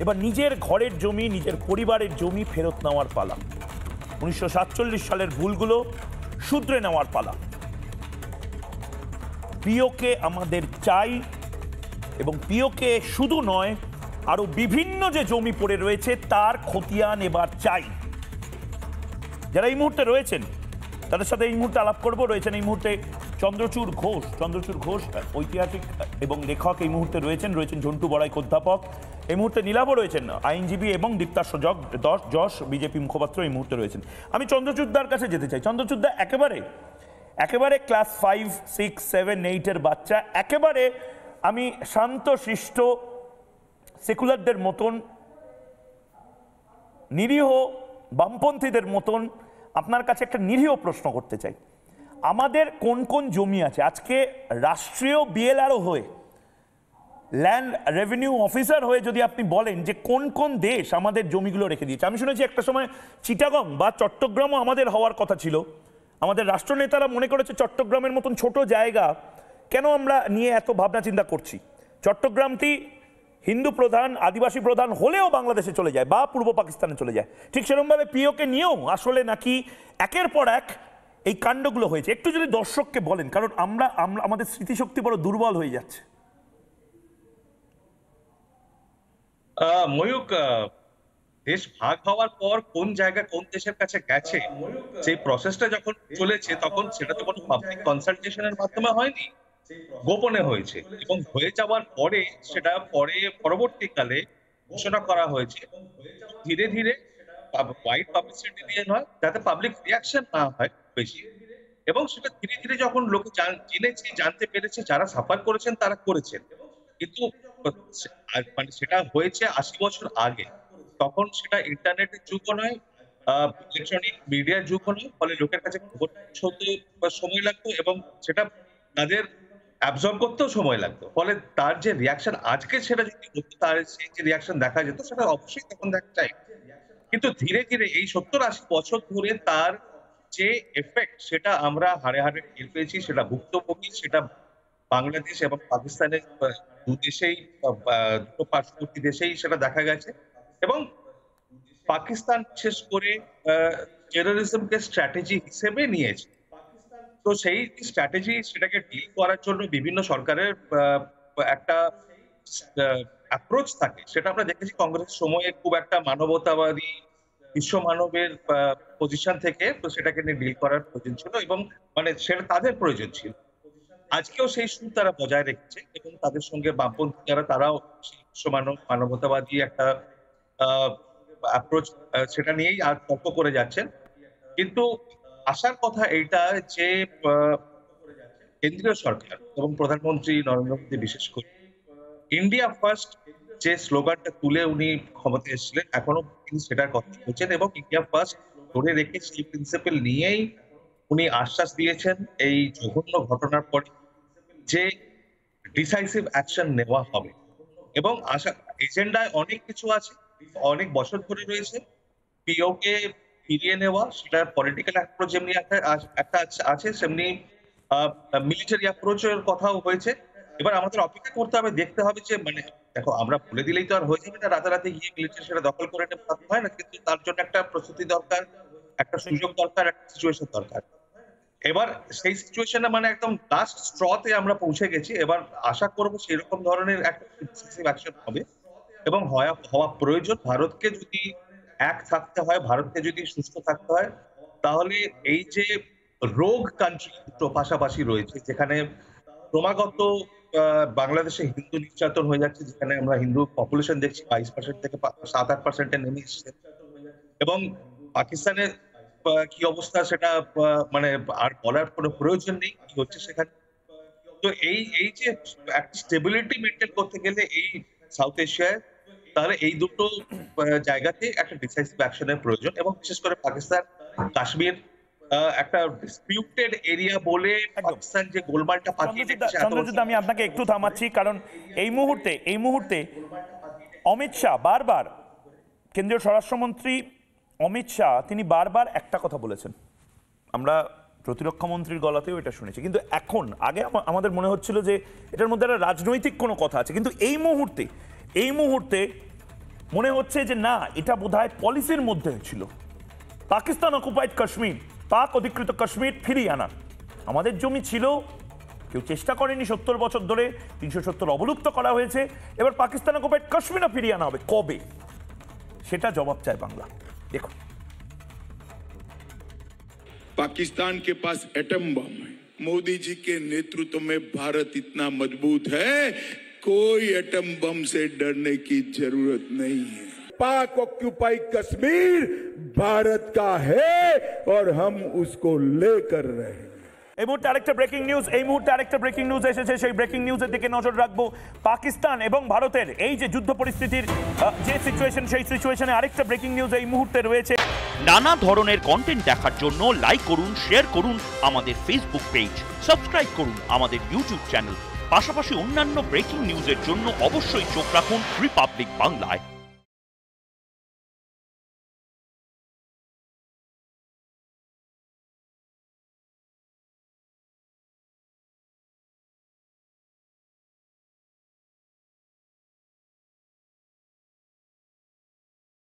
এবার নিজের ঘরের জমি, নিজের পরিবারের জমি ফেরত নেওয়ার পালা। 1947 সালের ভুলগুলো শুধরে নেওয়ার পালা। পিওকে আমাদের চাই, এবং পিওকে শুধু নয়, আরো বিভিন্ন যে জমি পড়ে রয়েছে তার খতিয়ান এবার চাই। যারা এই মুহূর্তে রয়েছেন তাদের সাথে এই মুহূর্তে আলাপ করবো। রয়েছেন এই মুহূর্তে চন্দ্রচূড় ঘোষ ঐতিহাসিক এবং লেখক এই মুহূর্তে রয়েছেন ঝন্টু বড়াইক অধ্যাপক, এই মুহূর্তে নীলাভও রয়েছেন আইনজীবী, এবং দীপ্তাশ্ব যশ বিজেপি মুখপাত্র এই মুহূর্তে রয়েছেন। আমি চন্দ্রচূড়দার কাছে যেতে চাই। চন্দ্রচূড়দা, একেবারে ক্লাস 5, 6, 7, 8-এর বাচ্চা, একেবারে আমি শান্ত শিষ্ট সেকুলারদের মতন, নিরীহ বামপন্থীদের মতন আপনার কাছে একটা নিরীহ প্রশ্ন করতে চাই। আমাদের কোন কোন জমি আছে আজকে রাষ্ট্রীয় বিএলআরও হয়ে, ল্যান্ড রেভিনিউ অফিসার হয়ে যদি আপনি বলেন যে কোন কোন দেশ আমাদের জমিগুলো রেখে দিয়েছে? আমি শুনেছি একটা সময় চিটাগং বা চট্টগ্রামও আমাদের হওয়ার কথা ছিল। আমাদের রাষ্ট্রনেতারা মনে করেছে চট্টগ্রামের মতন ছোট জায়গা কেন আমরা নিয়ে এত ভাবনা চিন্তা করছি। চট্টগ্রামটি হিন্দু প্রধান, আদিবাসী প্রধান হলেও বাংলাদেশে চলে যায় বা পূর্ব পাকিস্তানে চলে যায়। ঠিক সেরকমভাবে পিওকে নিয়েও আসলে নাকি একের পর এক এই কাণ্ডগুলো হয়েছে। একটু যদি দর্শককে বলেন, কারণ আমরা আমাদের স্মৃতিশক্তি বড় দুর্বল হয়ে যাচ্ছে। ময়ূক, দেশ ভাগ হওয়ার পর কোন জায়গা কোন দেশের কাছে গেছে সেই প্রসেসটা যখন চলেছে তখন সেটা তো কোনো পাবলিক কনসালটেশনের মাধ্যমে হয়নি, গোপনে হয়েছে, এবং হয়ে যাওয়ার পরে সেটা পরবর্তীকালে ঘোষণা করা হয়েছে ধীরে ধীরে ওয়াইড পাবলিসিটি দিয়ে নয়, যাতে পাবলিক রিয়াকশন না হয় বেশি, এবং সেটা ধীরে ধীরে যখন লোকে জেনেছে, জানতে পেরেছে, যারা সাফার করেছেন তারা করেছেন। কিন্তু মানে সেটা হয়েছে 80 বছর আগে, তখন সেটা ইন্টারনেটের যুগও নয়, ইলেকট্রনিক মিডিয়ার যুগও নয়, ফলে লোকের কাছে খবর পৌঁছতে সময় লাগতো এবং সেটা তাদের অ্যাবজর্ব করতেও সময় লাগতো। ফলে তার যে রিয়াকশন আজকে, সেটা যদি তার সেই যে রিয়াকশন দেখা যেত সেটা অবশ্যই তখন দেখা যায়। কিন্তু ধীরে ধীরে এই 70-80 বছর ধরে তার যে এফেক্ট সেটা আমরা হাড়ে হাড়ে টের পেয়েছি, সেটা ভুক্তভোগী, সেটা বাংলাদেশ এবং পাকিস্তানের দুদেশেই, দুটো পার্শ্ববর্তী দেশেই সেটা দেখা গেছে। এবং পাকিস্তান বিশেষ করে টেরোরিজমকে স্ট্র্যাটেজি হিসেবে নিয়েছে। তো সেই স্ট্র্যাটেজি, সেটাকে ডিল করার জন্য বিভিন্ন সরকারের একটা অ্যাপ্রোচ থাকে, সেটা আমরা দেখেছি কংগ্রেস সময়ে খুব একটা মানবতাবাদী, বিশ্ব মানবের পজিশন থেকে তো সেটাকে নিয়ে ডিল করার প্রয়োজন ছিল, এবং মানে সেটা তাদের প্রয়োজন ছিল। আজকেও সেই সুর তারা বজায় রেখেছে, এবং তাদের সঙ্গে বামপন্থী যারা, তারাও বিশ্ব মানবতাবাদী একটা অ্যাপ্রোচ সেটা নিয়েই আর তর্ক করে যাচ্ছেন। কিন্তু আসার কথা এইটা যে কেন্দ্রীয় সরকার এবং প্রধানমন্ত্রী নরেন্দ্র মোদী বিশেষ করে ইন্ডিয়া ফার্স্ট যে স্লোগানটা তুলে উনি ক্ষমতায় এসেছিলেন, এখনো তিনি সেটার কথা বলছেন, এবং ইন্ডিয়া ফার্স্ট ধরে রেখে সেই প্রিন্সিপাল নিয়েই উনি আশ্বাস দিয়েছেন এই জঘন্য ঘটনার পরে যে ডিসাইসিভ অ্যাকশন নেওয়া হবে। এবং এজেন্ডায় অনেক কিছু আছে, অনেক বছর ধরে রয়েছে। পিওকে ফিরিয়ে নেওয়া, সেটা পলিটিক্যাল অ্যাপ্রোচ যেমনি একটা আছে, সেমনি মিলিটারি অ্যাপ্রোচের কথাও হয়েছে। এবার আমাদের অপেক্ষা করতে হবে, দেখতে হবে যে মানে দেখো, আমরা বলে দিলেই তো আর হয়ে যাবে না, রাতারাতি গিয়ে মিলিটারি সেটা দখল করে নেওয়া হয় না, কিন্তু তার জন্য একটা প্রস্তুতি দরকার, একটা সুযোগ দরকার, একটা সিচুয়েশন দরকার। এবার সেই সিচুয়েশনে মানে একদম লাস্ট স্ট্রতে আমরা পৌঁছে গেছি। এবার আশা করবো সেরকম ধরনের একটা ডিসিসিভ অ্যাকশন হবে, এবং হওয়া প্রয়োজন। ভারতকে যদি এক থাকতে হয়, ভারতকে যদি সুস্থ থাকতে হয়, তাহলে এই যে রোগ কান্ট্রি দুটো পাশাপাশি রয়েছে, যেখানে ক্রমাগত বাংলাদেশে হিন্দু নির্যাতন হয়ে যাচ্ছে, যেখানে আমরা হিন্দু পপুলেশন দেখছি 22% থেকে 7-8% নেমে এসছে, এবং পাকিস্তানের কি অবস্থা সেটা মানে আর বলার কোনো প্রয়োজন নেই কি হচ্ছে সেখানে। তো এই যে একটা স্টেবিলিটি মেনটেন করতে গেলে এই সাউথ এশিয়ায়, তাহলে এই দুটো জায়গাতে একটা ডিসাইসিভ অ্যাকশনের প্রয়োজন, এবং বিশেষ করে পাকিস্তান কাশ্মীর একটা ডিসপিউটেড এরিয়া বলে পাকিস্তান যে গোলমালটা পাকিয়ে রেখেছে। চন্দ্রজিৎ, আমি আপনাকে একটু থামাচ্ছি, কারণ এই মুহূর্তে অমিত শাহ বারবার, কেন্দ্রীয় স্বরাষ্ট্রমন্ত্রী অমিত শাহ, তিনি বারবার একটা কথা বলেছেন, আমরা প্রতিরক্ষা মন্ত্রীর গলাতেও এটা শুনেছি, কিন্তু এখন আগে আমাদের মনে হচ্ছিল যে এটার মধ্যে একটা রাজনৈতিক কোনো কথা আছে, কিন্তু এই মুহূর্তে মনে হচ্ছে যে না, এটা বোধহয় পলিসির মধ্যে ছিল। পাকিস্তান অকুপাইড কাশ্মীর, পাক অধিকৃত কাশ্মীর ফিরিয়ে আনা। আমাদের জমি ছিল, কেউ চেষ্টা করেনি 70 বছর ধরে, 370 অবলুপ্ত করা হয়েছে, এবার পাকিস্তান অকুপাইড কাশ্মীরও ফিরিয়ে আনা হবে, কবে? সেটা জবাব চায় বাংলা। দেখুন, पाकिस्तान के पास एटम बम है। मोदी जी के नेतृत्व में भारत इतना मजबूत है, कोई एटम बम से डरने की जरूरत नहीं है। पाक ऑक्यूपाइड कश्मीर भारत का है और हम उसको लेकर रहे हैं। এই মুহূর্তে আরেকটা ব্রেকিং নিউজ এসেছে। সেই ব্রেকিং নিউজের দিকে নজর রাখবো। পাকিস্তান এবং ভারতের এই যে যুদ্ধ পরিস্থিতির যে সিচুয়েশন, সেই সিচুয়েশনে আরেকটা ব্রেকিং নিউজ এই মুহূর্তে রয়েছে। নানা ধরনের কন্টেন্ট দেখার জন্য লাইক করুন, শেয়ার করুন আমাদের ফেসবুক পেজ, সাবস্ক্রাইব করুন আমাদের ইউটিউব চ্যানেল। পাশাপাশি অন্যান্য ব্রেকিং নিউজের জন্য অবশ্যই চোখ রাখুন রিপাবলিক বাংলায়।